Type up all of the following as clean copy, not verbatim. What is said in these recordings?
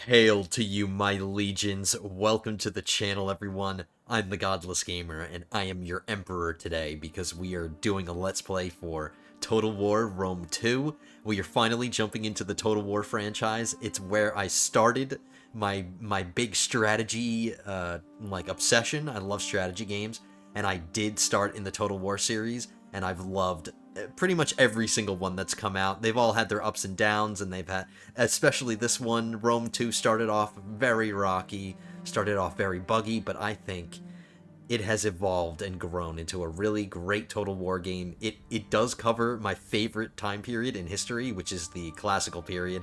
Hail to you, my legions. Welcome to the channel, everyone. I'm the Godless Gamer, and I am your Emperor today because we are doing a Let's Play for Total War Rome 2. We are finally jumping into the Total War franchise. It's where I started my big strategy, obsession. I love strategy games, and I did start in the Total War series, and I've loved pretty much every single one that's come out. They've all had their ups and downs, and they've had, especially this one, Rome 2 started off very rocky, started off very buggy, but I think it has evolved and grown into a really great Total War game. It does cover my favorite time period in history, which is the classical period.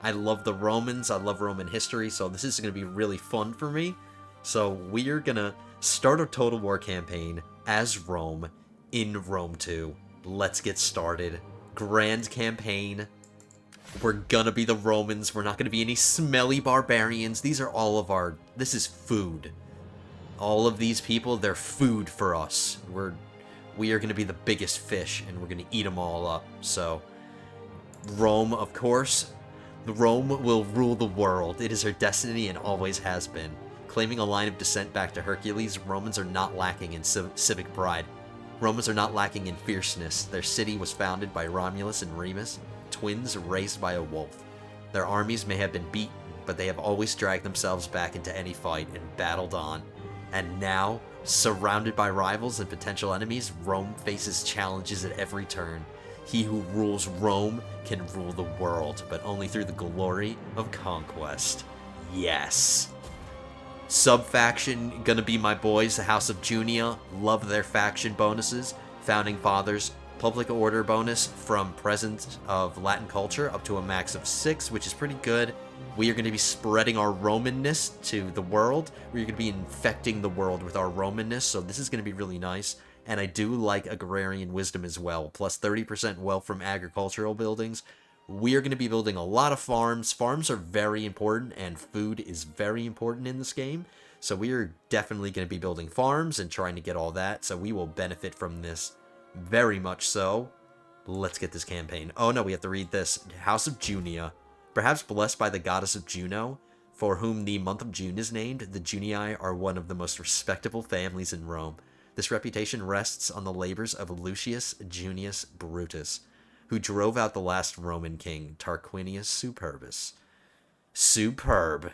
I love the Romans, I love Roman history, so this is going to be really fun for me. So we're going to start a Total War campaign as Rome in Rome 2. Let's get started. Grand campaign. We're gonna be the Romans. We're not gonna be any smelly barbarians. These are all of our... This is food. All of these people, they're food for us. We are gonna be the biggest fish, and we're gonna eat them all up. So, Rome, of course. Rome will rule the world. It is her destiny and always has been. Claiming a line of descent back to Hercules, Romans are not lacking in civic pride. Romans are not lacking in fierceness. Their city was founded by Romulus and Remus, twins raised by a wolf. Their armies may have been beaten, but they have always dragged themselves back into any fight and battled on. And now, surrounded by rivals and potential enemies, Rome faces challenges at every turn. He who rules Rome can rule the world, but only through the glory of conquest. Yes. Sub-faction, gonna be my boys, the House of Junia. Love their faction bonuses. Founding Fathers, public order bonus from presence of Latin culture up to a max of 6, which is pretty good. We are going to be spreading our Romanness to the world. We're going to be infecting the world with our Romanness, so this is going to be really nice. And I do like agrarian wisdom as well, plus 30% wealth from agricultural buildings. We are going to be building a lot of farms. Farms are very important, and food is very important in this game. So we are definitely going to be building farms and trying to get all that. So we will benefit from this very much so. Let's get this campaign. Oh no, we have to read this. House of Junia. Perhaps blessed by the goddess of Juno, for whom the month of June is named, the Junii are one of the most respectable families in Rome. This reputation rests on the labors of Lucius Junius Brutus, who drove out the last Roman king, Tarquinius Superbus. Superb.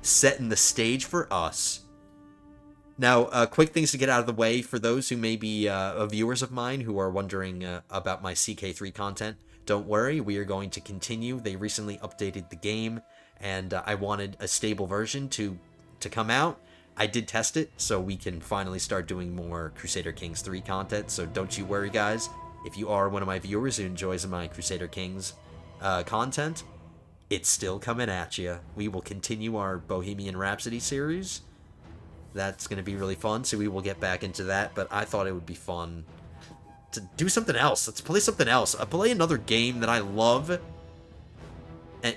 Setting the stage for us. Now, quick things to get out of the way for those who may be viewers of mine who are wondering about my CK3 content. Don't worry, we are going to continue. They recently updated the game, and I wanted a stable version to come out. I did test it, so we can finally start doing more Crusader Kings 3 content, so don't you worry, guys. If you are one of my viewers who enjoys my Crusader Kings content, it's still coming at you. We will continue our Bohemian Rhapsody series. That's going to be really fun, so we will get back into that, but I thought it would be fun to do something else. Let's play something else. Play another game that I love,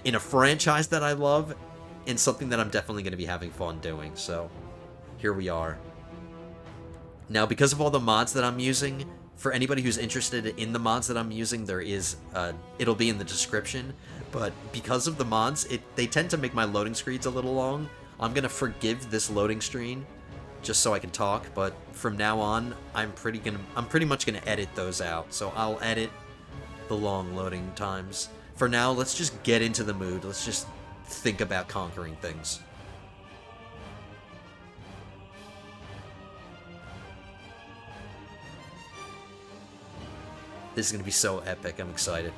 in a franchise that I love, and something that I'm definitely going to be having fun doing, so here we are. Now, because of all the mods that I'm using, for anybody who's interested in the mods that I'm using, there is, it'll be in the description, but because of the mods, they tend to make my loading screens a little long. I'm gonna forgive this loading screen, just so I can talk, but from now on, I'm pretty much gonna edit those out, so I'll edit the long loading times. For now, let's just get into the mood, let's just think about conquering things. This is going to be so epic. I'm excited.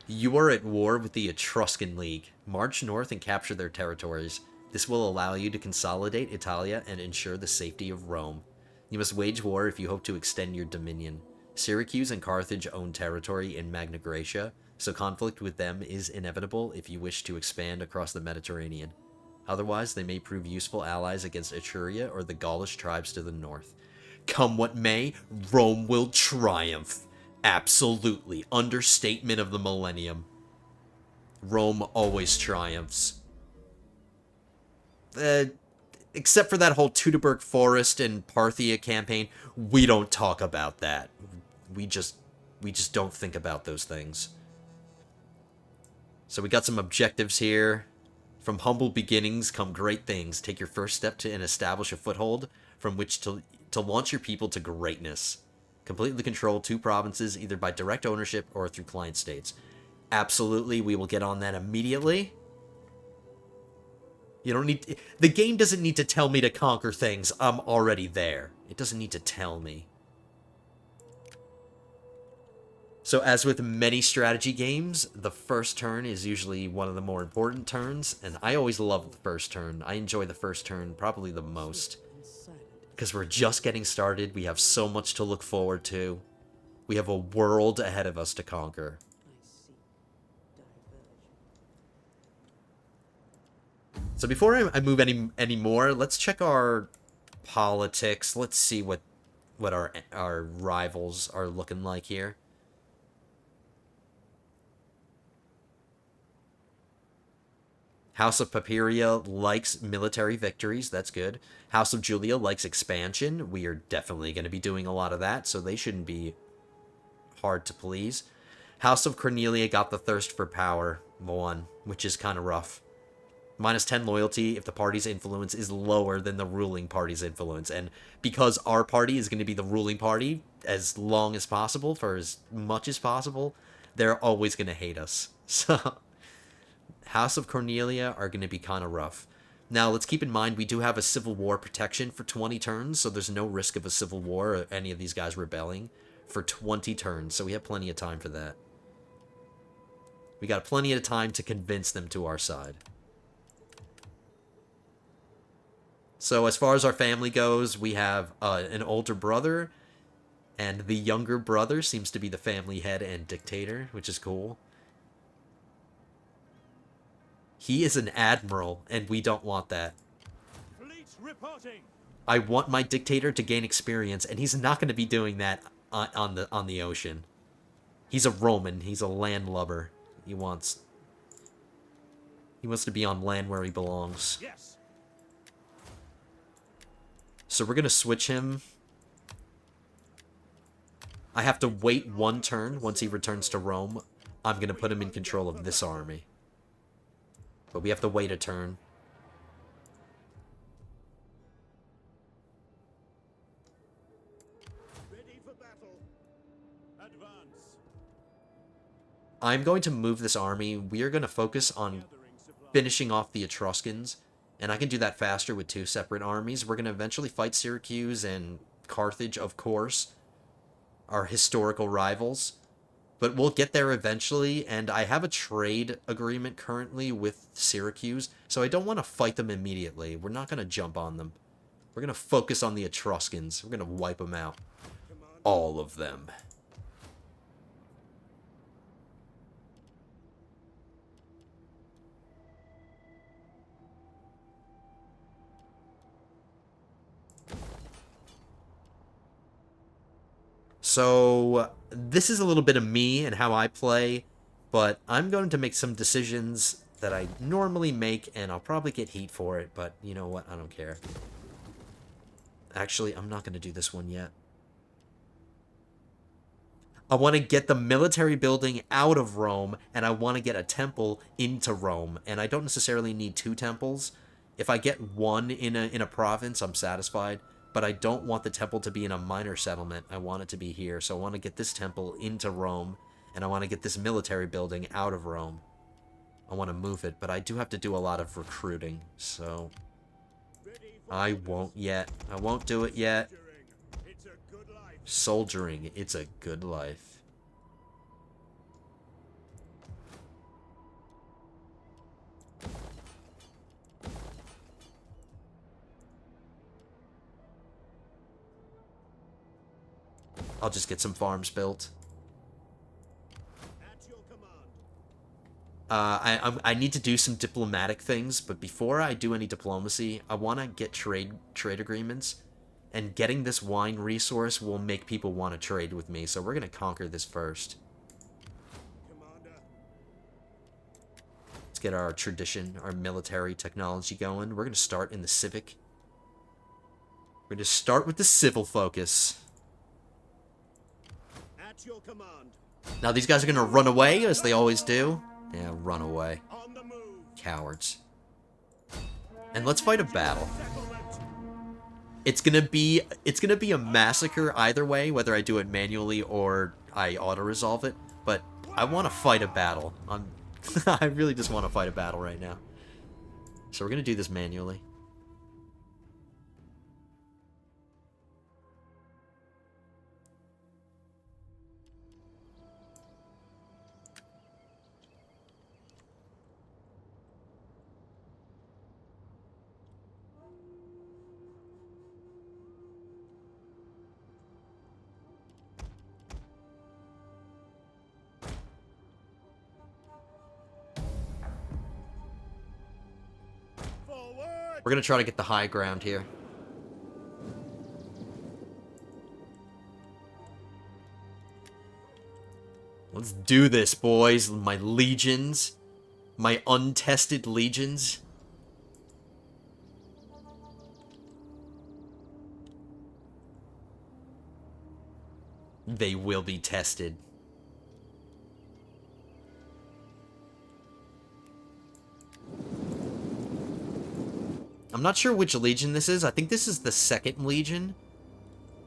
You are at war with the Etruscan League. March north and capture their territories. This will allow you to consolidate Italia and ensure the safety of Rome. You must wage war if you hope to extend your dominion. Syracuse and Carthage own territory in Magna Graecia, so conflict with them is inevitable if you wish to expand across the Mediterranean. Otherwise, they may prove useful allies against Etruria or the Gaulish tribes to the north. Come what may, Rome will triumph. Absolutely. Understatement of the millennium. Rome always triumphs. Except for that whole Teutoburg Forest and Parthia campaign, we don't talk about that. We just We just don't think about those things. So we got some objectives here. From humble beginnings come great things. Take your first step to and establish a foothold from which to launch your people to greatness. Completely control 2 provinces, either by direct ownership or through client states. Absolutely, we will get on that immediately. You don't need... The game doesn't need to tell me to conquer things. I'm already there. It doesn't need to tell me. So as with many strategy games, the first turn is usually one of the more important turns, and I always love the first turn. I enjoy the first turn probably the most. Because we're just getting started, we have so much to look forward to. We have a world ahead of us to conquer. So before I move any more, let's check our politics. Let's see what our rivals are looking like here. House of Papiria likes military victories. That's good. House of Julia likes expansion. We are definitely going to be doing a lot of that, so they shouldn't be hard to please. House of Cornelia got the thirst for power 1, which is kind of rough. -10 loyalty if the party's influence is lower than the ruling party's influence. And because our party is going to be the ruling party as long as possible, for as much as possible, they're always going to hate us. So... House of Cornelia are going to be kind of rough. Now, let's keep in mind we do have a civil war protection for 20 turns, so there's no risk of a civil war or any of these guys rebelling for 20 turns, so we have plenty of time for that. We got plenty of time to convince them to our side. So as far as our family goes, we have an older brother, and the younger brother seems to be the family head and dictator, which is cool. He is an admiral, and we don't want that. I want my dictator to gain experience, and he's not going to be doing that on the ocean. He's a Roman. He's a landlubber. He wants to be on land where he belongs. Yes. So we're going to switch him. I have to wait 1 turn once he returns to Rome. I'm going to put him in control of this army. But we have to wait a turn. Ready for battle. Advance. I'm going to move this army. We are going to focus on finishing off the Etruscans. And I can do that faster with 2 separate armies. We're going to eventually fight Syracuse and Carthage, of course. Our historical rivals. But we'll get there eventually, and I have a trade agreement currently with Syracuse, so I don't want to fight them immediately. We're not going to jump on them. We're going to focus on the Etruscans. We're going to wipe them out. All of them. So, this is a little bit of me and how I play, but I'm going to make some decisions that I normally make, and I'll probably get heat for it, but you know what? I don't care. Actually, I'm not going to do this one yet. I want to get the military building out of Rome, and I want to get a temple into Rome, and I don't necessarily need 2 temples. If I get 1 in a province, I'm satisfied. But I don't want the temple to be in a minor settlement. I want it to be here. So I want to get this temple into Rome. And I want to get this military building out of Rome. I want to move it. But I do have to do a lot of recruiting. So I won't yet. I won't do it yet. Soldiering. It's a good life. I'll just get some farms built. I need to do some diplomatic things, but before I do any diplomacy, I want to get trade agreements, and getting this wine resource will make people want to trade with me, so we're going to conquer this first. Let's get our tradition, our military technology going. We're going to start in the civic. We're going to start with the civil focus. At your command. Now these guys are gonna run away, as they always do. Yeah, run away. On the move. Cowards. And let's fight a battle. It's gonna be a massacre either way, whether I do it manually or I auto-resolve it, but I want to fight a battle. I really just want to fight a battle right now. So we're gonna do this manually. We're gonna try to get the high ground here. Let's do this, boys. My legions. My untested legions. They will be tested. I'm not sure which legion this is. I think this is the second legion.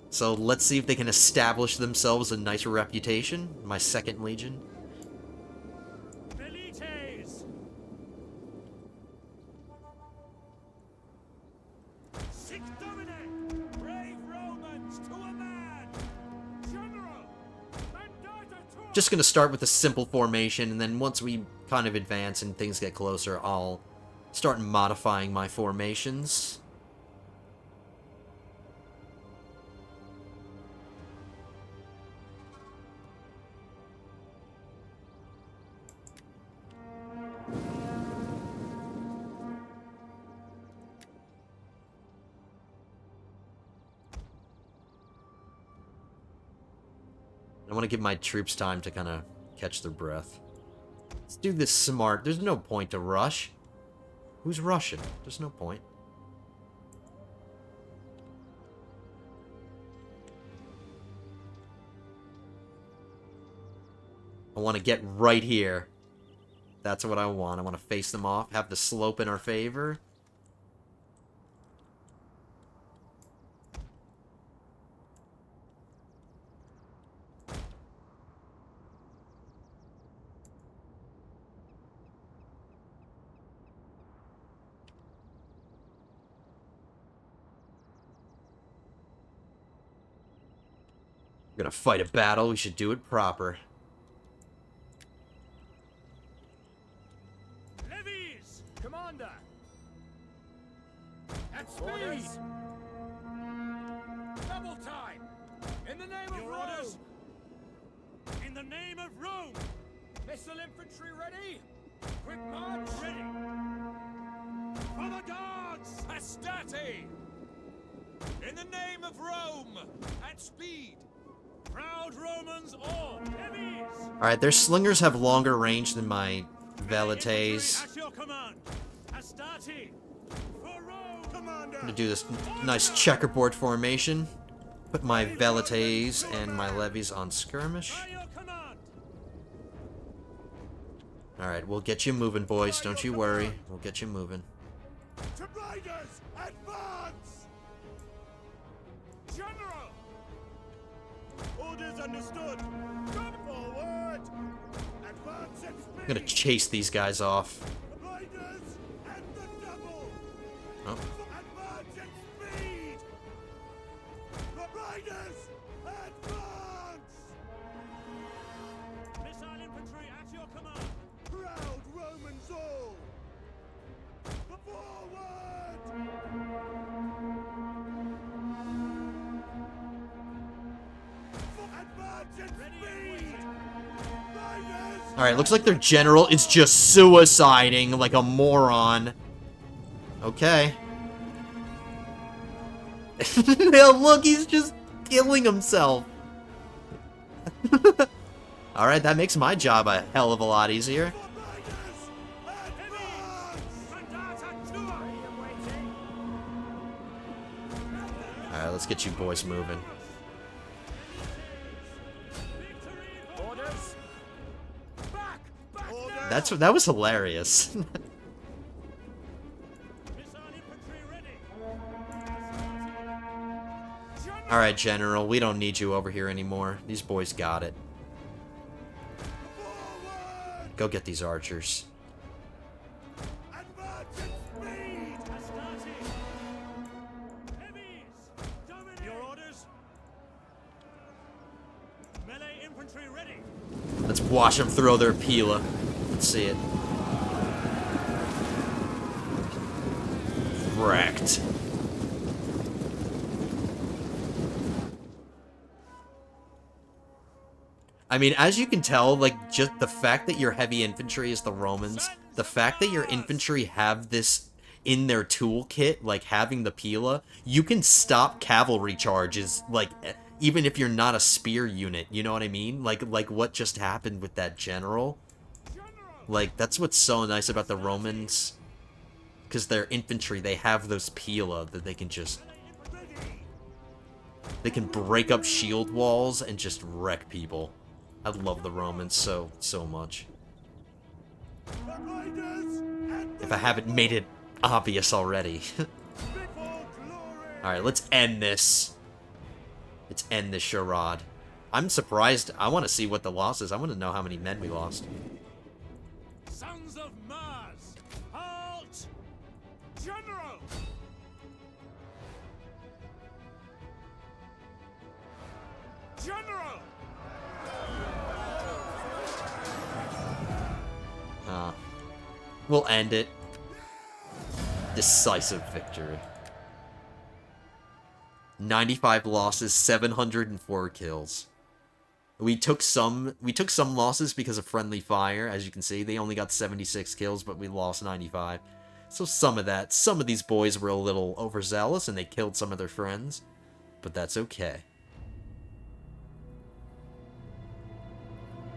So let's see if they can establish themselves a nicer reputation. My second legion. Velites. Sic Domine. Brave Romans to a man. General. Mandata. Just gonna start with a simple formation, and then once we kind of advance and things get closer, I'll start modifying my formations. I want to give my troops time to kind of catch their breath. Let's do this smart. There's no point to rush. Who's rushing? There's no point. I want to get right here. That's what I want. I want to face them off, have the slope in our favor. We're gonna fight a battle. We should do it proper. Levies. Commander. At speed. Double time. In the name of Rome. Orders. In the name of Rome. Missile infantry ready. Quick march. Ready. For the guards. Astarte. In the name of Rome. At speed. Proud Romans all. Levies. Alright, their slingers have longer range than my velites. At your command. Astarte. For Rome. Commander. I'm gonna do this nice checkerboard formation. Put my velites and my levies on skirmish. By your command. Alright, we'll get you moving, boys. Don't you worry. We'll get you moving. To riders, advance! General! Orders understood. Come forward! Advance at speed! I'm gonna chase these guys off. Riders and the double! Oh. Advance at speed! The riders, advance! Missile infantry at your command! Proud Romans all! Forward! Advance at speed! Riders! Alright, looks like their general is just suiciding like a moron. Okay. Yeah, look, he's just killing himself. Alright, that makes my job a hell of a lot easier. Alright, let's get you boys moving. orders. Back! Back! That was hilarious. Missile infantry ready. General! All right, General, we don't need you over here anymore. These boys got it. Forward! Go get these archers. Advance at speed! Astarte! Heavies! Dominate! Your orders? Melee infantry ready! Let's watch them throw their Pila. Let's see it. Wrecked. I mean, as you can tell, like, just the fact that your heavy infantry is the Romans, the fact that your infantry have this in their toolkit, like having the Pila, you can stop cavalry charges, like, even if you're not a spear unit, you know what I mean? Like what just happened with that general. Like, that's what's so nice about the Romans, because their infantry, they have those Pila that they can just... They can break up shield walls and just wreck people. I love the Romans so much. If I haven't made it obvious already. Alright, let's end this. Let's end this charade. I'm surprised. I want to see what the loss is. I want to know how many men we lost. Sons of Mars! Halt! General! General! We'll end it. Decisive victory. 95 losses, 704 kills. We took some losses because of friendly fire, as you can see. They only got 76 kills, but we lost 95. So some of these boys were a little overzealous and they killed some of their friends, but that's okay.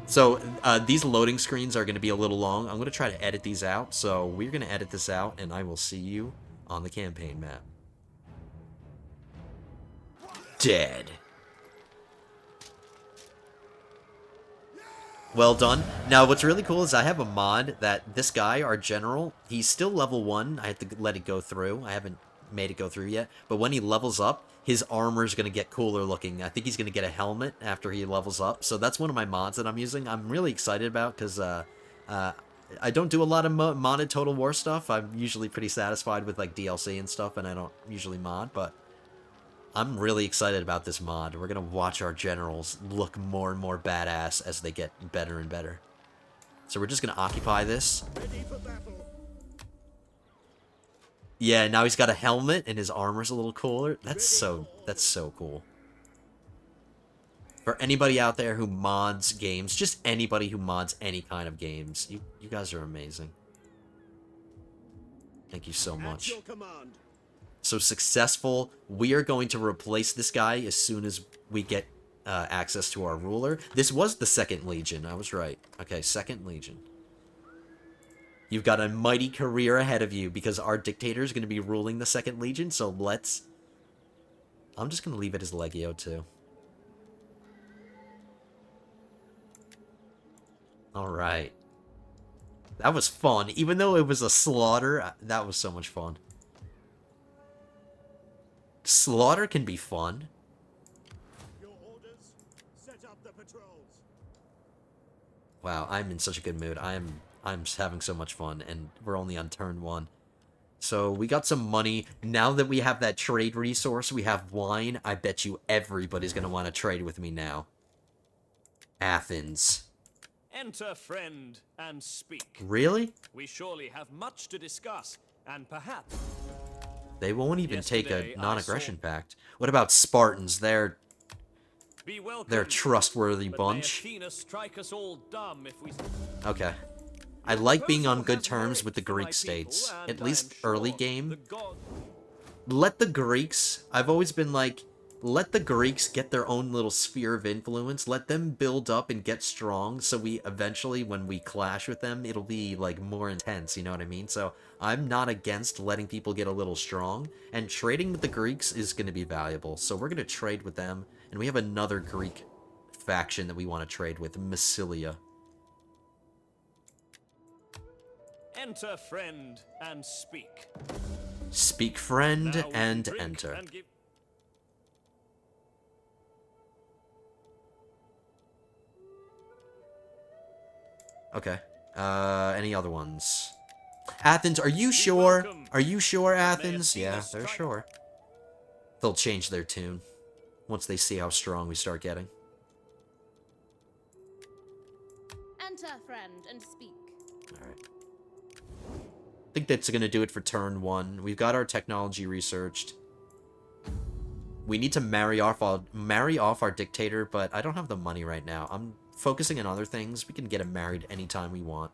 So, these loading screens are going to be a little long. I'm going to try to edit these out, so we're going to edit this out, and I will see you on the campaign map. Dead. Well done. Now, what's really cool is I have a mod that this guy, our general, he's still level 1. I have to let it go through. I haven't made it go through yet. But when he levels up, his armor is going to get cooler looking. I think he's going to get a helmet after he levels up. So that's one of my mods that I'm using. I'm really excited about because I don't do a lot of modded Total War stuff. I'm usually pretty satisfied with like DLC and stuff, and I don't usually mod. But I'm really excited about this mod. We're going to watch our generals look more and more badass as they get better and better. So we're just going to occupy this. Ready for battle. Yeah, now he's got a helmet and his armor's a little cooler. That's so cool. For anybody out there who mods games, just anybody who mods any kind of games, you guys are amazing. Thank you so much. So successful. We are going to replace this guy as soon as we get access to our ruler. This was the 2nd Legion. I was right. Okay, 2nd Legion. You've got a mighty career ahead of you because our dictator is going to be ruling the 2nd Legion, so let's... I'm just going to leave it as Legio, too. Alright. That was fun. Even though it was a slaughter, that was so much fun. Slaughter can be fun. Your orders, set up the patrols. Wow, I'm in such a good mood. I'm just having so much fun, and we're only on turn 1. So we got some money. Now that we have that trade resource, we have wine. I bet you everybody's going to want to trade with me now. Athens. Enter, friend, and speak. Really? We surely have much to discuss, and perhaps... They won't even take Yesterday, a non-aggression pact. What about Spartans? They're a trustworthy but bunch. may Athena strike us all dumb if we... Okay. I like being on good terms with the Greek states. At least early game. Let the Greeks... I've always been like, let the Greeks get their own little sphere of influence. Let them build up and get strong, so we eventually, when we clash with them, it'll be, like, more intense, you know what I mean? So, I'm not against letting people get a little strong, and trading with the Greeks is going to be valuable. So we're going to trade with them, and we have another Greek faction that we want to trade with, Massilia. Enter, friend, and speak. Speak, friend, Now we can and drink enter. and give- Okay. Any other ones? Athens, are you sure? welcome. Are you sure, have Athens? seen Yeah, us they're strike- sure. They'll change their tune once they see how strong we start getting. Enter, friend, and speak. Alright. I think that's going to do it for turn 1. We've got our technology researched. We need to marry off our dictator, but I don't have the money right now. I'm focusing on other things. We can get him married anytime we want.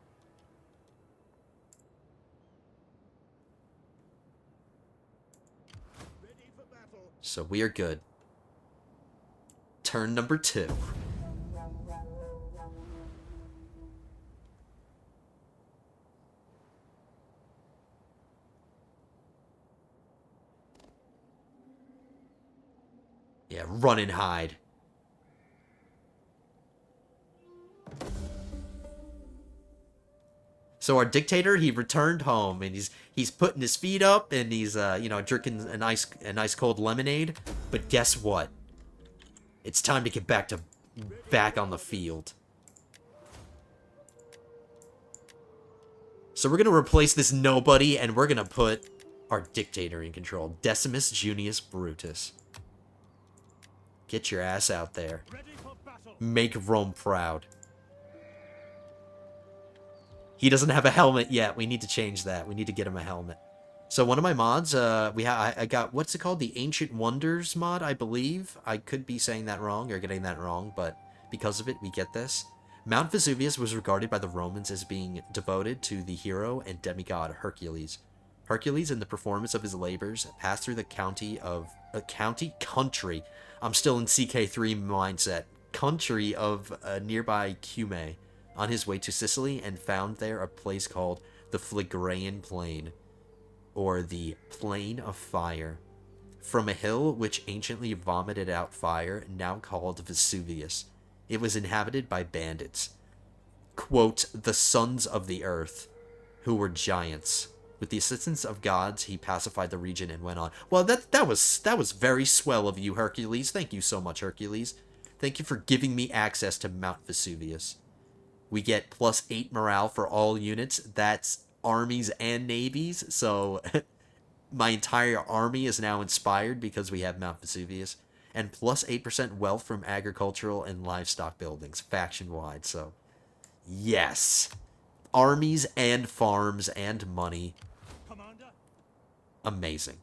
So we are good. Turn number 2. Yeah, run and hide. So our dictator, he returned home, and he's putting his feet up, and he's you know, drinking a nice cold lemonade. But guess what? It's time to get back on the field. So we're gonna replace this nobody, and we're gonna put our dictator in control, Decimus Junius Brutus. Get your ass out there. Ready for battle. Make Rome proud. He doesn't have a helmet yet. We need to change that. We need to get him a helmet. So one of my mods, I got, what's it called? The Ancient Wonders mod, I believe. I could be saying that wrong or getting that wrong, but because of it, we get this. Mount Vesuvius was regarded by the Romans as being devoted to the hero and demigod Hercules. Hercules, in the performance of his labors, passed through the country. I'm still in CK3 mindset. Country of nearby Cumae, on his way to Sicily, and found there a place called the Phlegraean Plain, or the Plain of Fire, from a hill which anciently vomited out fire, now called Vesuvius. It was inhabited by bandits, quote, the sons of the earth, who were giants. With the assistance of gods, he pacified the region and went on. Well, that was very swell of you, Hercules. Thank you so much, Hercules. Thank you for giving me access to Mount Vesuvius. We get +8 morale for all units. That's armies and navies. So my entire army is now inspired because we have Mount Vesuvius. And +8% wealth from agricultural and livestock buildings, faction-wide. So, yes. Armies and farms and money. Commander. Amazing.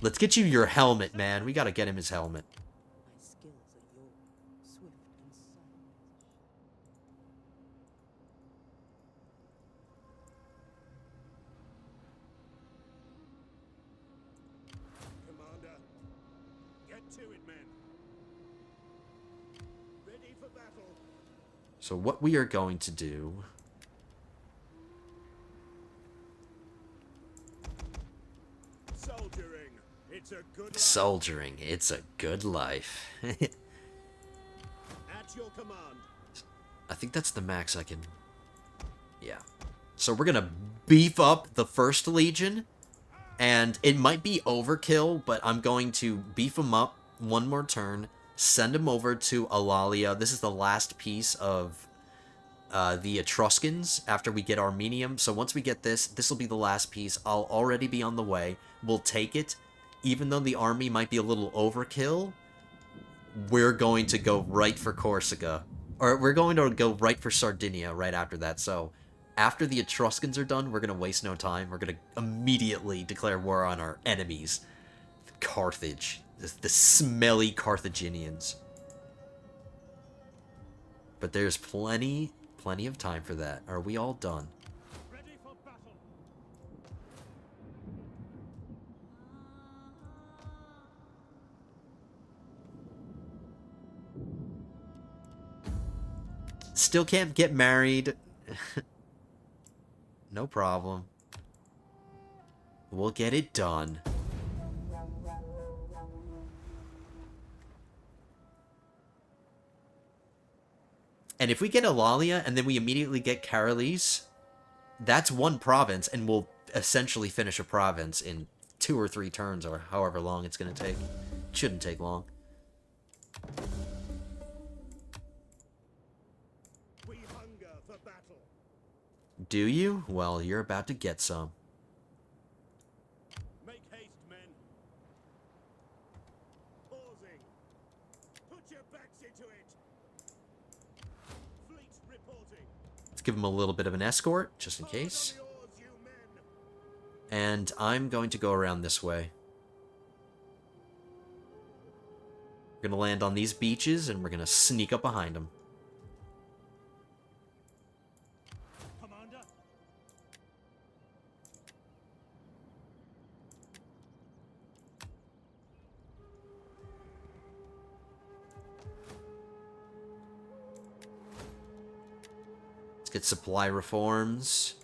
Let's get you your helmet, man. We gotta get him his helmet. My skills are yours, swift and silent. Commander. Get to it, men. Ready for battle. So what we are going to do... Soldiering. It's a good life. Soldiering. It's a good life. At your command. I think that's the max I can... Yeah. So we're gonna beef up the First Legion. And it might be overkill, but I'm going to beef them up one more turn. Send them over to Eulalia. This is the last piece of the Etruscans after we get Armenium. So once we get this, this will be the last piece. I'll already be on the way. We'll take it. Even though the army might be a little overkill, we're going to go right for Corsica. Or we're going to go right for Sardinia right after that. So after the Etruscans are done, we're going to waste no time. We're going to immediately declare war on our enemies. Carthage. The smelly Carthaginians. But there's plenty of time for that. Are we all done? Ready for battle. Still can't get married. No problem. We'll get it done. And if we get Eulalia and then we immediately get Carolis, that's one province, and we'll essentially finish a province in 2 or 3 turns, or however long it's going to take. It shouldn't take long. We hunger for battle. Do you? Well, you're about to get some. Make haste, men. Pausing. Put your backs into it. Fleet reporting. Let's give him a little bit of an escort, just in case. Hard on the oars, you men. And I'm going to go around this way. We're going to land on these beaches, and we're going to sneak up behind them. Commander. Let's get supply reforms.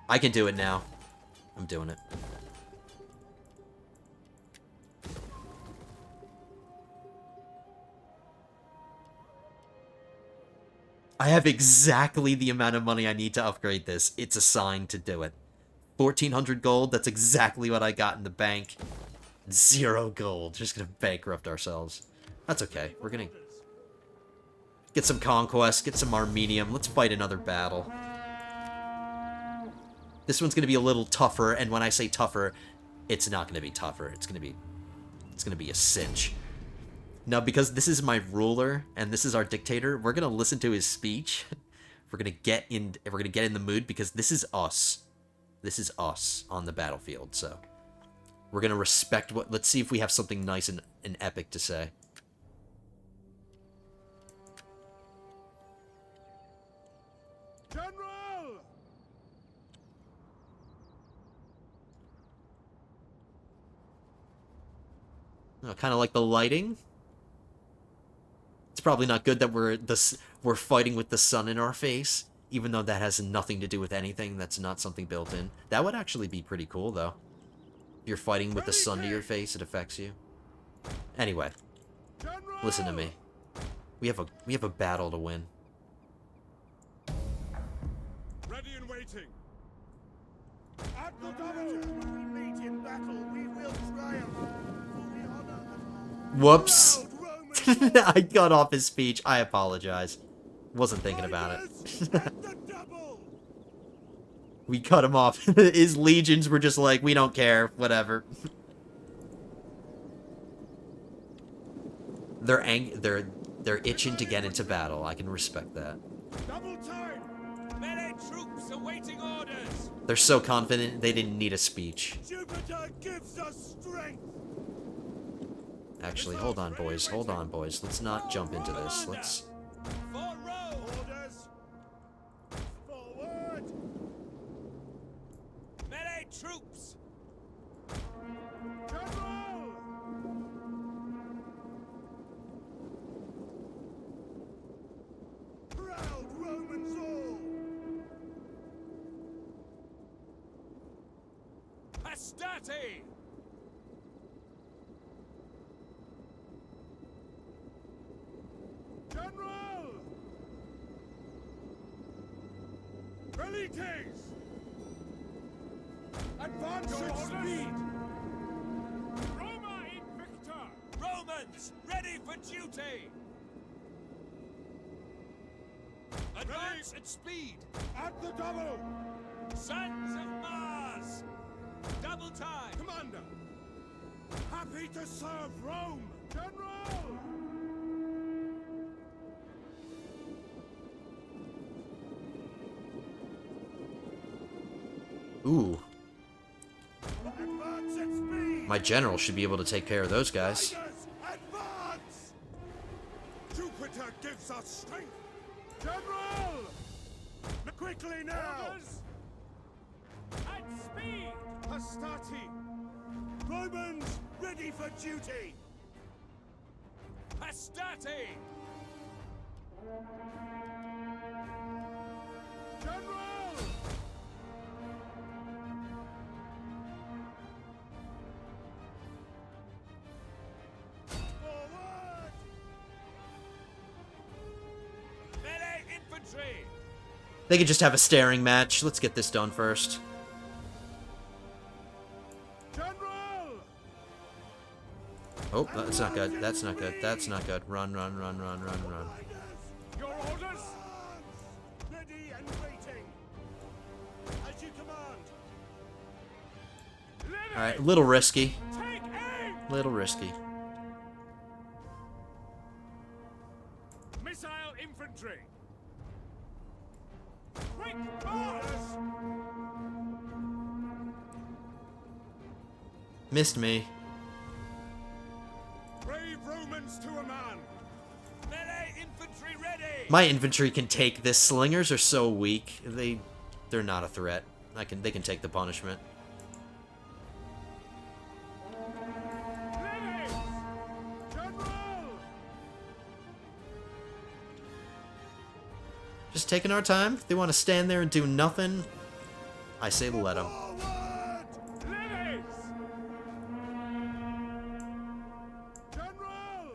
I can do it now. I'm doing it. I have exactly the amount of money I need to upgrade this. It's assigned to do it. 1,400 gold, that's exactly what I got in the bank. 0 gold. Just gonna bankrupt ourselves. That's okay. We're gonna get some conquest, get some Armenium. Let's fight another battle. This one's gonna be a little tougher, and when I say tougher, it's not gonna be tougher. It's gonna be a cinch. Now, because this is my ruler and this is our dictator, we're gonna listen to his speech. We're gonna get in the mood, because this is us. This is us on the battlefield. So we're gonna respect what. Let's see if we have something nice and epic to say. General! Kind of like the lighting. It's probably not good that we're fighting with the sun in our face, even though that has nothing to do with anything. That's not something built in. That would actually be pretty cool, though. If you're fighting with the sun to your face, it affects you. Anyway, listen to me. We have a battle to win. Ready and waiting. At the double. We meet in battle. We will triumph. For we honor the Whoops. proud Roman I got off his speech. I apologize. Wasn't thinking about fighters it. at the double. We cut him off. His legions were just like, we don't care. Whatever. They're itching to get into battle. I can respect that. Double time. Melee troops awaiting orders. They're so confident they didn't need a speech. Jupiter gives us strength. Actually, hold on, boys. Hold on, boys. Let's not jump into this. Let's... For Rome. Orders. Forward. Melee troops. General. Proud Romans all. Hastati. General. Velites. Advance at speed. Roma Invicta. Romans, ready for duty. Advance at speed. At the double. Sons of Mars. Double time. Commander. Happy to serve Rome. General. Ooh. Advance at speed. My general should be able to take care of those guys. Tigers, advance. Jupiter gives us strength. General. Quickly now. At speed. Hastati. Romans ready for duty. Hastati. General! Forward! Melee infantry! They could just have a staring match. Let's get this done first. General! Oh, that's not good. That's not good. That's not good. Run, run, run, run, run, run. Your orders? Ready and waiting. As you command. Alright, a little risky. Take aim! Little risky. Missile infantry. Quick orders! Missed me. Brave Romans to a man. Melee infantry ready! My infantry can take this. Slingers are so weak. They're not a threat. They can take the punishment. Ladies! General! Just taking our time. If they want to stand there and do nothing, I say let them. Forward! Ladies! General!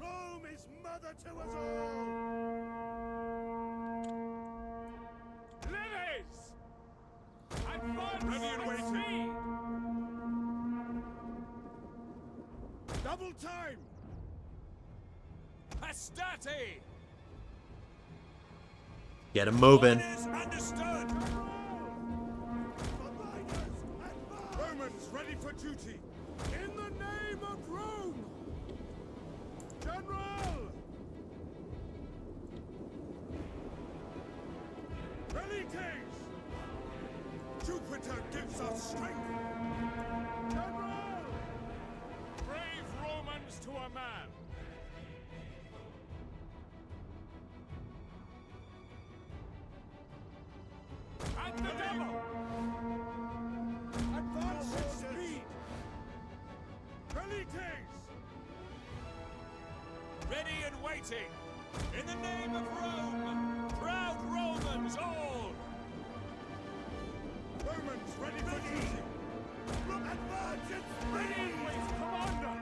Rome is mother to us all! Ladies! Advance! Ready and waiting! Double time! Hastati! Get them moving. Orders understood! Romans ready for duty! In the name of Rome! General! Velites! Jupiter gives us strength! General! Brave Romans to a man! At the devil! Advance at speed! Velites! Ready and waiting! In the name of Rome! Proud Romans all! Romans ready for duty! Advance at speed! Commander!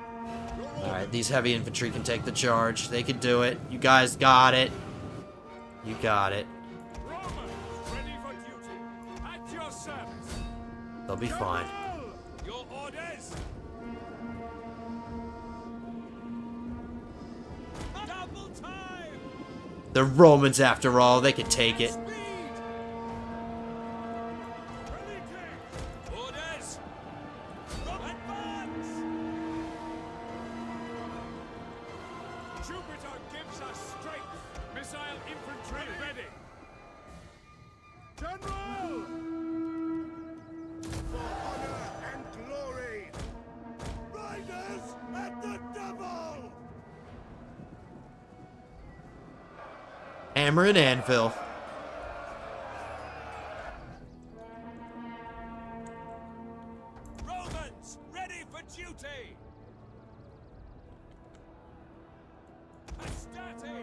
Alright, these heavy infantry can take the charge. They can do it. You guys got it. You got it. Romans ready for duty! At your service! They'll be fine. General! Your orders! Double time! The Romans, after all, they can take it. Speed! Velites! Orders! Advance! Jupiter gives us strength! Missile infantry ready! General! For honor and glory! Riders at the double! Hammer and anvil. Romans, ready for duty! Hastati!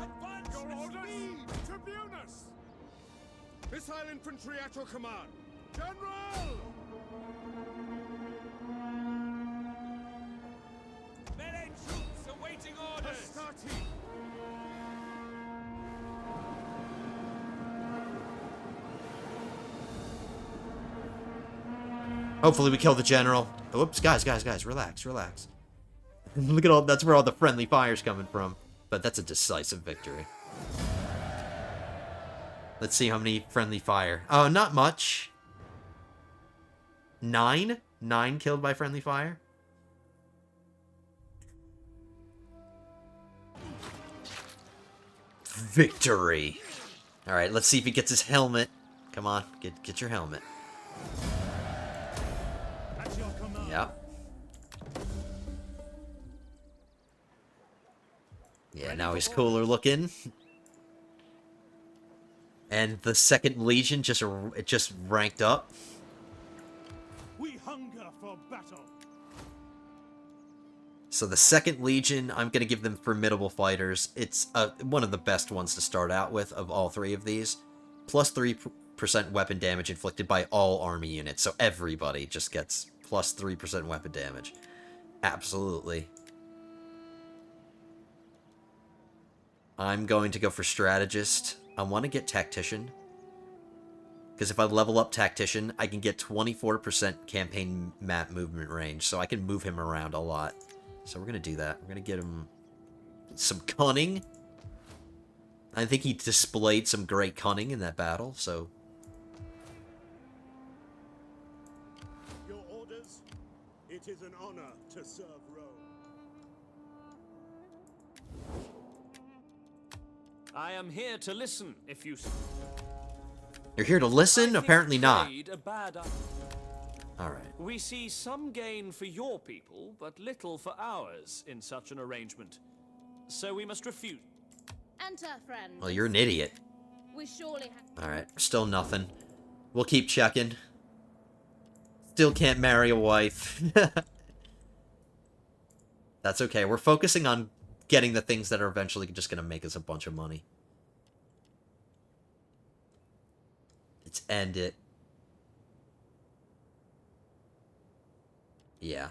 Advance Your with orders? speed! Tribunus! Missile infantry at your command! General! Melee troops awaiting orders! Hastati! Hopefully we kill the general. Oops, guys, relax, relax. Look at all, that's where all the friendly fire's coming from. But that's a decisive victory. Let's see how many friendly fire. Oh, not much. 9? 9 killed by friendly fire? Victory. Alright, let's see if he gets his helmet. Come on, get your helmet. At your command! Yep. Yeah, now he's cooler looking. And the second legion just ranked up. We hunger for battle! So the second Legion, I'm going to give them formidable fighters. It's one of the best ones to start out with of all three of these. Plus 3% weapon damage inflicted by all army units. So everybody just gets plus 3% weapon damage. Absolutely. I'm going to go for Strategist. I want to get Tactician. Because if I level up Tactician, I can get 24% campaign map movement range. So I can move him around a lot. So we're going to do that. We're going to get him some cunning. I think he displayed some great cunning in that battle, so... Your orders? It is an honor to serve Rome. I am here to listen, if you... You're here to listen? Apparently not. Alright. We see some gain for your people, but little for ours in such an arrangement. So we must refuse. Enter, friend. Well, you're an idiot. We surely have... Alright, still nothing. We'll keep checking. Still can't marry a wife. That's okay. We're focusing on getting the things that are eventually just going to make us a bunch of money. Let's end it. Yeah.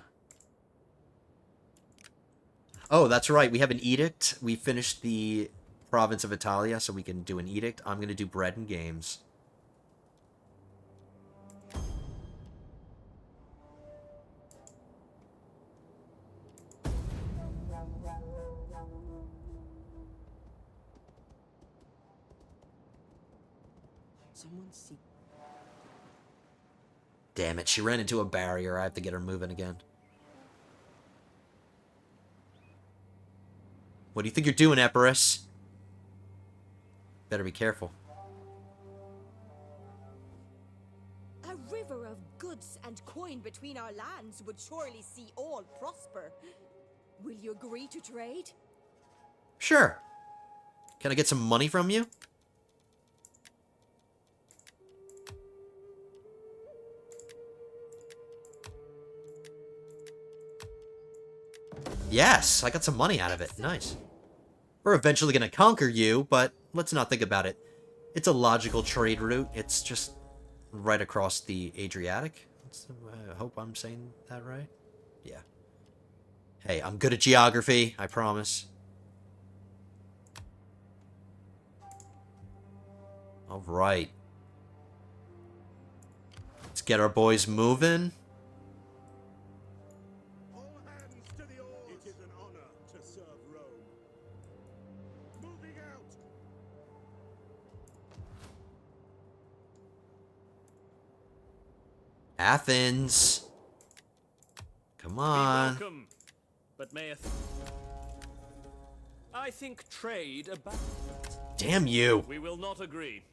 Oh, that's right. We have an edict. We finished the province of Italia, so we can do an edict. I'm going to do bread and games. Someone see. Damn it, she ran into a barrier. I have to get her moving again. What do you think you're doing, Epirus? Better be careful. A river of goods and coin between our lands would surely see all prosper. Will you agree to trade? Sure. Can I get some money from you? Yes, I got some money out of it. Nice. We're eventually going to conquer you, but let's not think about it. It's a logical trade route. It's just right across the Adriatic. I hope I'm saying that right. Yeah. Hey, I'm good at geography, I promise. Alright. Let's get our boys moving. Athens. Come on. Welcome, but mayeth. I think trade about. Damn you. We will not agree.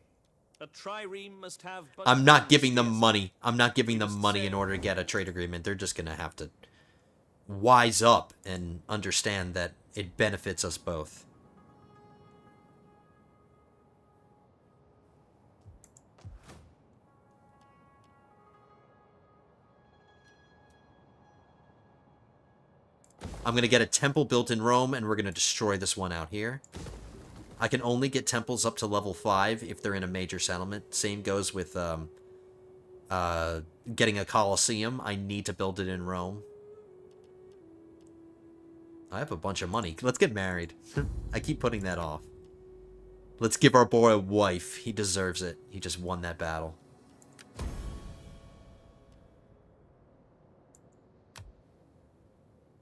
A trireme must have. I'm not giving them money. I'm not giving them money in order to get a trade agreement. They're just gonna have to wise up and understand that it benefits us both. I'm going to get a temple built in Rome, and we're going to destroy this one out here. I can only get temples up to level 5 if they're in a major settlement. Same goes with getting a Colosseum. I need to build it in Rome. I have a bunch of money. Let's get married. I keep putting that off. Let's give our boy a wife. He deserves it. He just won that battle.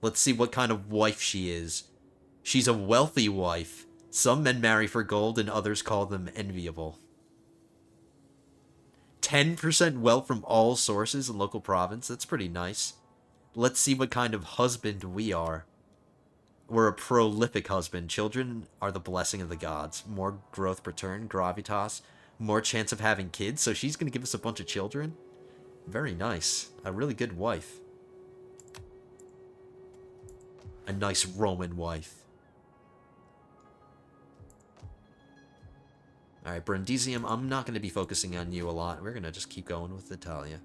Let's see what kind of wife she is. She's a wealthy wife. Some men marry for gold and others call them enviable. 10% wealth from all sources in local province. That's pretty nice. Let's see what kind of husband we are. We're a prolific husband. Children are the blessing of the gods. More growth per turn, gravitas. More chance of having kids. So she's going to give us a bunch of children. Very nice. A really good wife. A nice Roman wife. Alright, Brundisium, I'm not going to be focusing on you a lot. We're going to just keep going with Italia.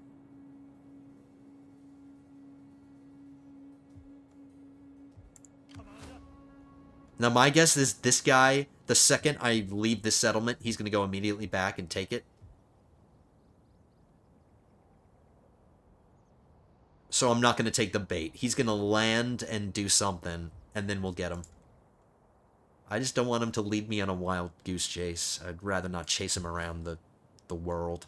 Now, my guess is this guy, the second I leave this settlement, he's going to go immediately back and take it. So I'm not going to take the bait. He's going to land and do something, and then we'll get him. I just don't want him to lead me on a wild goose chase. I'd rather not chase him around the world.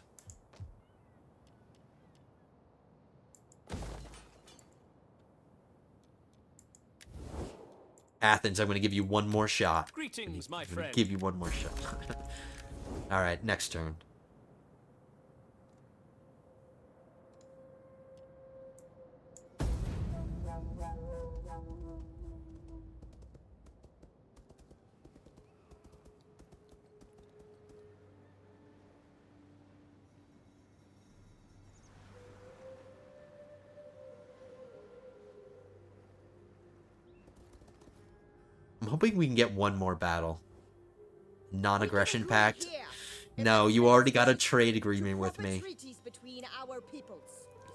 Athens, I'm going to give you one more shot. Greetings, my I'm friend. gonna give you one more shot. Alright, next turn. I'm hoping we can get one more battle. Non-aggression pact. No, you already got a trade agreement with me.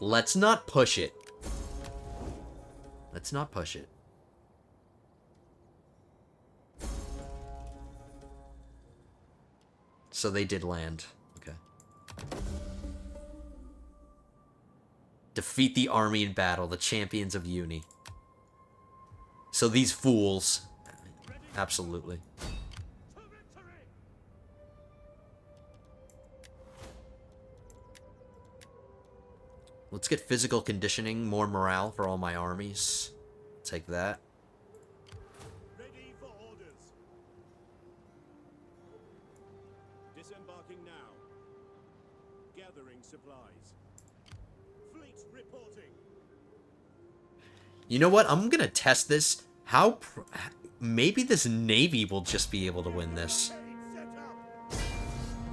Let's not push it. Let's not push it. So they did land. Okay. Defeat the army in battle, the champions of Uni. So these fools... Absolutely. Let's get physical conditioning, more morale for all my armies. Take that. Ready for orders. Disembarking now. Gathering supplies. Fleet reporting. You know what? I'm gonna test this. Maybe this navy will just be able to win this.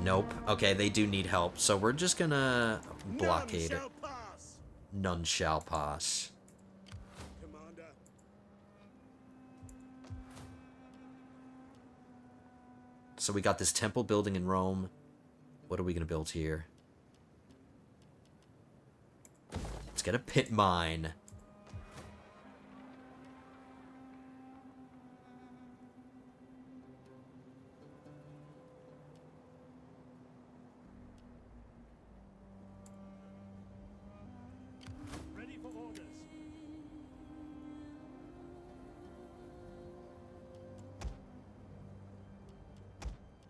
Nope. Okay, they do need help, so we're just gonna blockade it. None shall pass. Commander. So we got this temple building in Rome. What are we gonna build here? Let's get a pit mine. Ready for orders.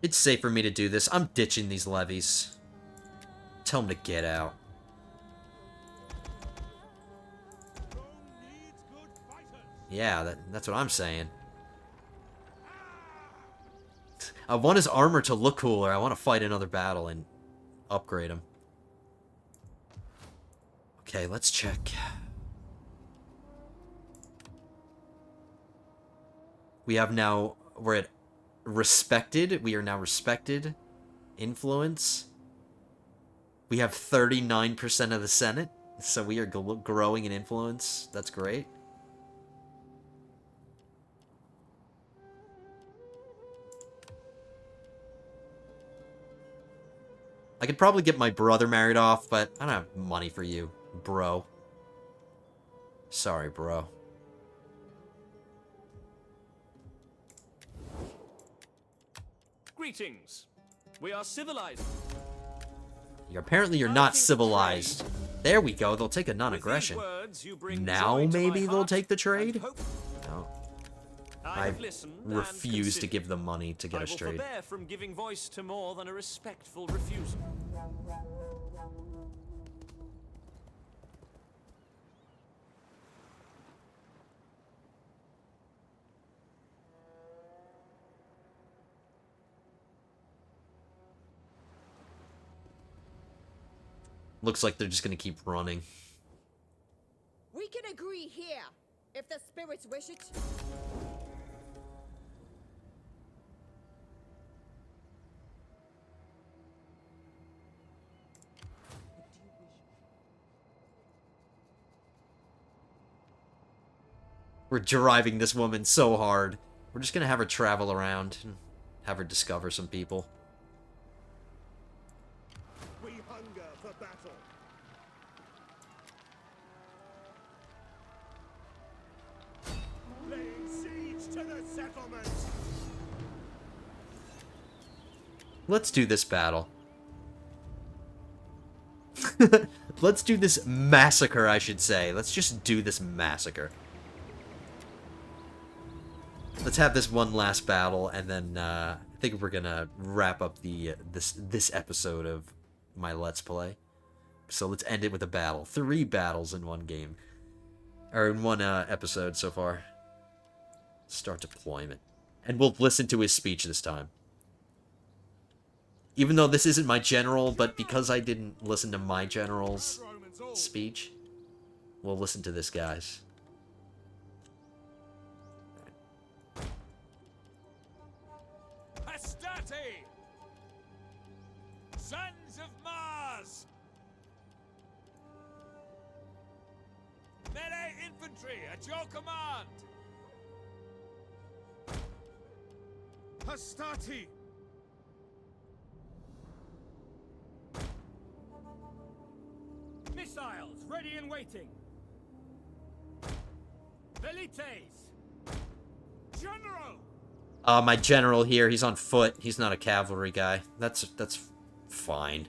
It's safe for me to do this. I'm ditching these levies. Tell them to get out. Rome needs good fighters. Yeah, that's what I'm saying. I want his armor to look cooler. I want to fight another battle and upgrade him. Okay, let's check. We have now... We're at respected. We are now respected. Influence. We have 39% of the Senate. So we are growing in influence. That's great. I could probably get my brother married off, but I don't have money for you, bro. Sorry, bro. Greetings. We are civilized. Apparently you're not civilized. There we go, they'll take a non-aggression. Now maybe they'll take the trade? No. I refuse to give them money to get us trade. I will forbear from giving voice to more than a respectful refusal. Looks like they're just gonna keep running. We can agree here, if the spirits wish it. We're driving this woman so hard. We're just gonna have her travel around and have her discover some people. We hunger for battle. Laying siege to the settlement. Let's do this battle. Let's do this massacre, I should say. Let's just do this massacre. Let's have this one last battle, and then I think we're gonna wrap up the this episode of my Let's Play. So let's end it with a battle. 3 battles in one game. Or in one episode so far. Start deployment. And we'll listen to his speech this time. Even though this isn't my general, but because I didn't listen to my general's speech, we'll listen to this guy's. Hastati! Sons of Mars! Melee infantry at your command! Hastati! Missiles ready and waiting. Velites! General! My general here, he's on foot. He's not a cavalry guy. That's fine.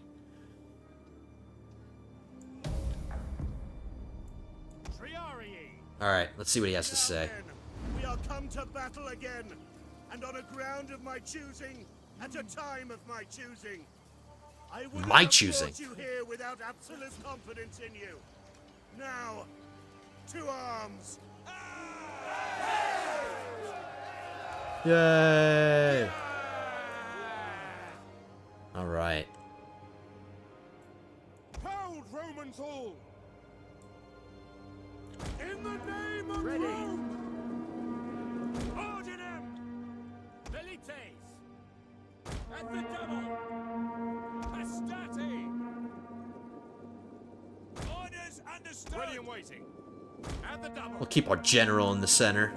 Alright, let's see what he has to say. We are come to battle again, and on a ground of my choosing, at a time of my choosing. I would My have choosing. brought you here without absolute confidence in you. Now, to arms. Yay! Alright. Proud Romans all! In the name of Rome! Ordinem! Velites! At the double! Hastati! Orders understood. Ready and waiting. At the double! We'll keep our general in the center.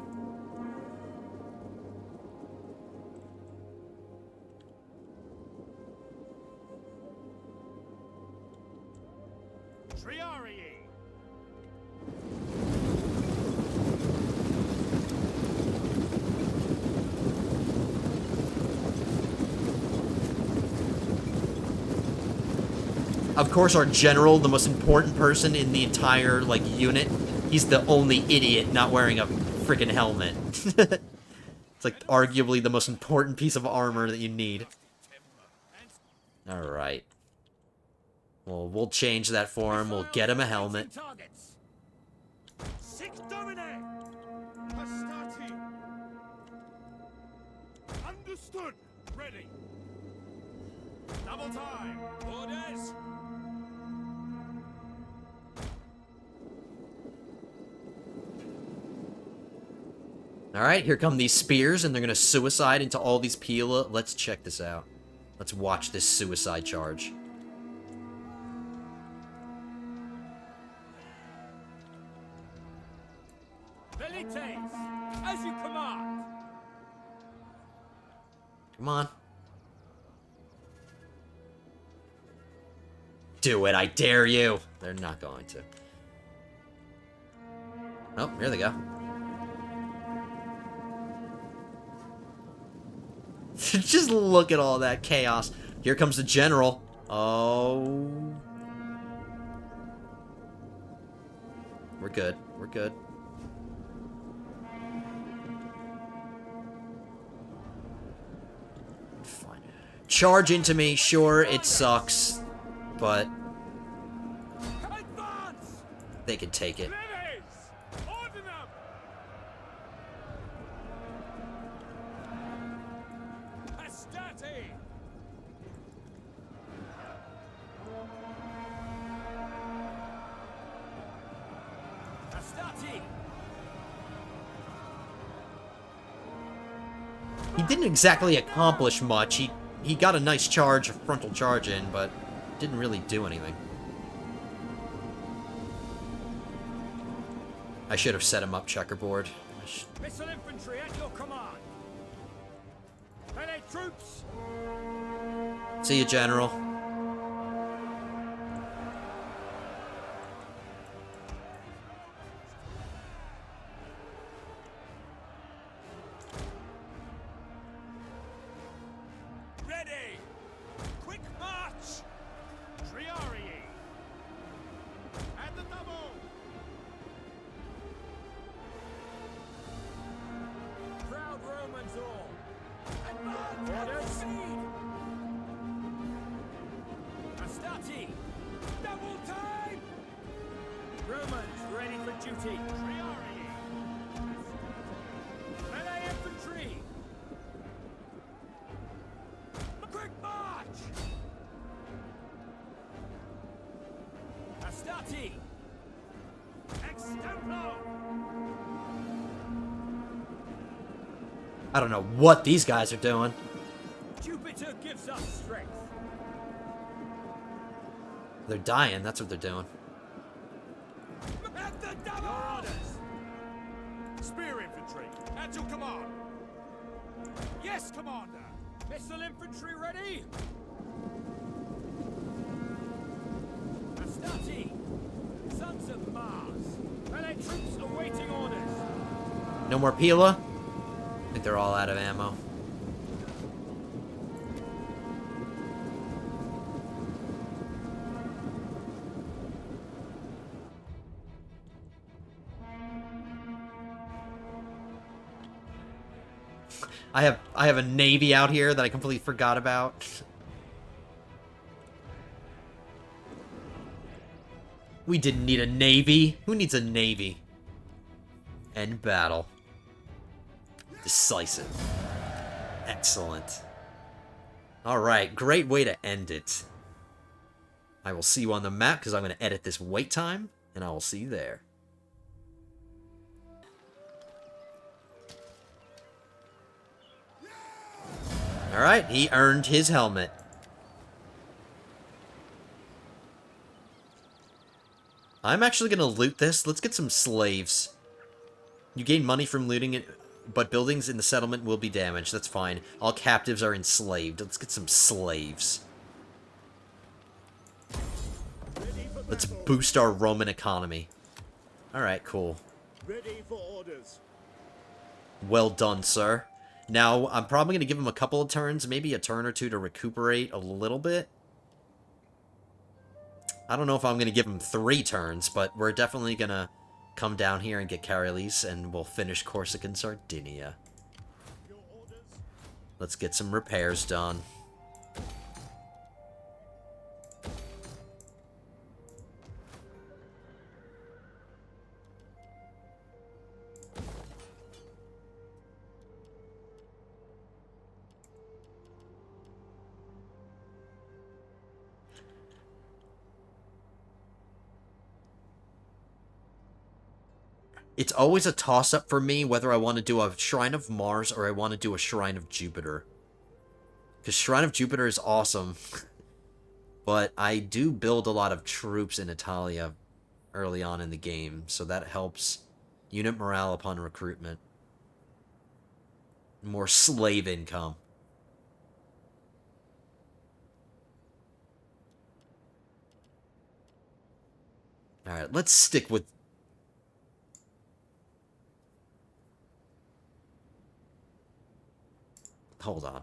Triarii! Of course, our general, the most important person in the entire, like, unit, he's the only idiot not wearing a freaking helmet. It's, like, arguably the most important piece of armor that you need. Alright. Well, we'll change that for him. We'll get him a helmet. Targets. Sic Domine! Hastati! Understood! Ready! Double time! Orders. Alright, here come these spears, and they're gonna suicide into all these Pila. Let's check this out. Let's watch this suicide charge. Velites! As you command! Come on. Do it, I dare you. They're not going to. Oh, here they go. Just look at all that chaos. Here comes the general. Oh. We're good. We're good. Fine. Charge into me. Sure, it sucks. But Advance! they can take it. Leves! Ordinum! Hastati! Hastati! He didn't exactly accomplish much. He got a nice charge, a frontal charge in, but didn't really do anything. I should have set him up checkerboard. Missile infantry at your command! Melee troops! See you, General. ready! Quick march! Triarii! And the double! Proud Romans all! Advance! Orders! Speed! Astati! Double time! Romans ready for duty! Triarii! Melee infantry! Quick march! Astati! Extemplo! I don't know what these guys are doing. Jupiter gives us strength. They're dying, that's what they're doing. At the double! Your orders! Spear infantry, at your command! Yes, Commander! Missile infantry ready? Astati! Sons of Mars! Melee troops awaiting orders! No more Pila? I think they're all out of ammo. I have a navy out here that I completely forgot about. We didn't need a navy. Who needs a navy? End battle. Decisive. Excellent. Alright, great way to end it. I will see you on the map because I'm going to edit this wait time, and I will see you there. Alright, he earned his helmet. I'm actually going to loot this. Let's get some slaves. You gain money from looting it, but buildings in the settlement will be damaged. That's fine. All captives are enslaved. Let's get some slaves. Let's boost our Roman economy. Alright, cool. Ready for orders. Well done, sir. Now, I'm probably going to give him a couple of turns, maybe a turn or two to recuperate a little bit. I don't know if I'm going to give him 3 turns, but we're definitely going to come down here and get Carolis, and we'll finish Corsica and Sardinia. Let's get some repairs done. It's always a toss-up for me whether I want to do a Shrine of Mars or I want to do a Shrine of Jupiter. Because Shrine of Jupiter is awesome. But I do build a lot of troops in Italia early on in the game, so that helps unit morale upon recruitment. More slave income. Alright, let's stick with... Hold on.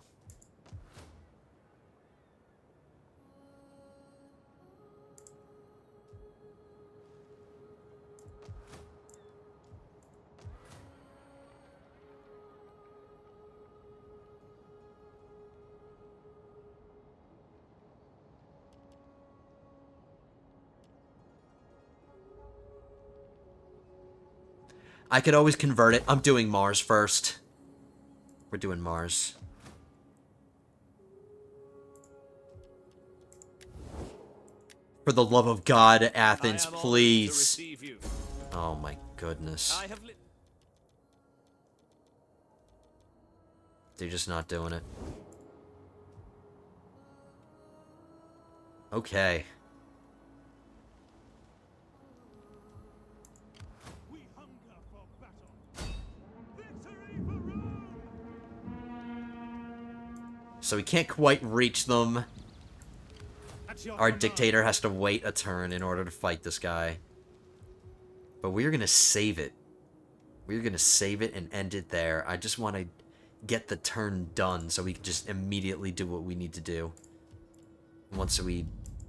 I could always convert it. I'm doing Mars first. We're doing Mars. For the love of God, Athens, please. Oh my goodness. They're just not doing it. Okay. So we can't quite reach them. Our dictator has to wait a turn in order to fight this guy. But we're going to save it. We're going to save it and end it there. I just want to get the turn done so we can just immediately do what we need to do once we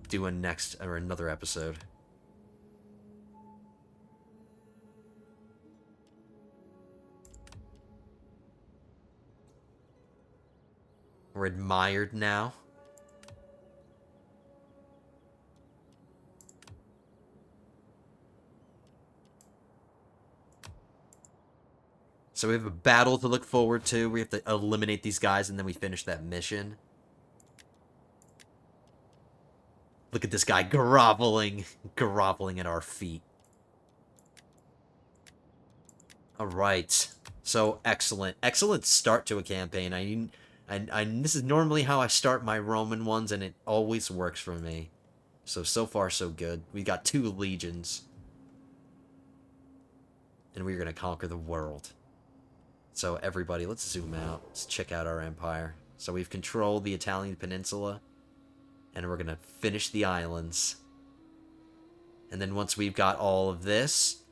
do another episode. We're admired now. So we have a battle to look forward to. We have to eliminate these guys, and then we finish that mission. Look at this guy groveling at our feet. All right. So excellent start to a campaign. This is normally how I start my Roman ones, and it always works for me. So far so good. We got 2 legions, and we're gonna conquer the world. So everybody, let's zoom out. Let's check out our empire. So we've controlled the Italian peninsula, and we're gonna finish the islands. And then once we've got all of this,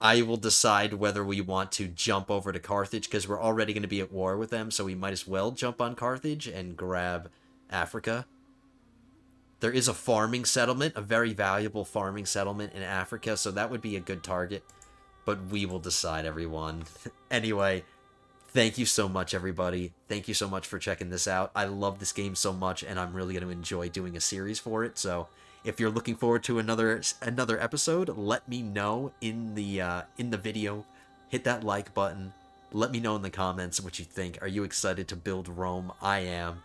I will decide whether we want to jump over to Carthage, because we're already going to be at war with them, so we might as well jump on Carthage and grab Africa. There is a farming settlement, a very valuable farming settlement in Africa, so that would be a good target. But we will decide, everyone. Anyway, thank you so much, everybody. Thank you so much for checking this out. I love this game so much, and I'm really going to enjoy doing a series for it, so if you're looking forward to another episode, let me know in the video. Hit that like button. Let me know in the comments what you think. Are you excited to build Rome? I am.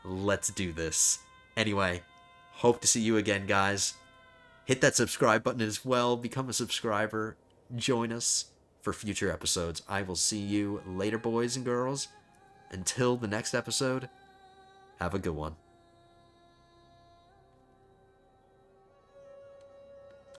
Let's do this. Anyway, hope to see you again, guys. Hit that subscribe button as well. Become a subscriber. Join us for future episodes. I will see you later, boys and girls. Until the next episode, have a good one.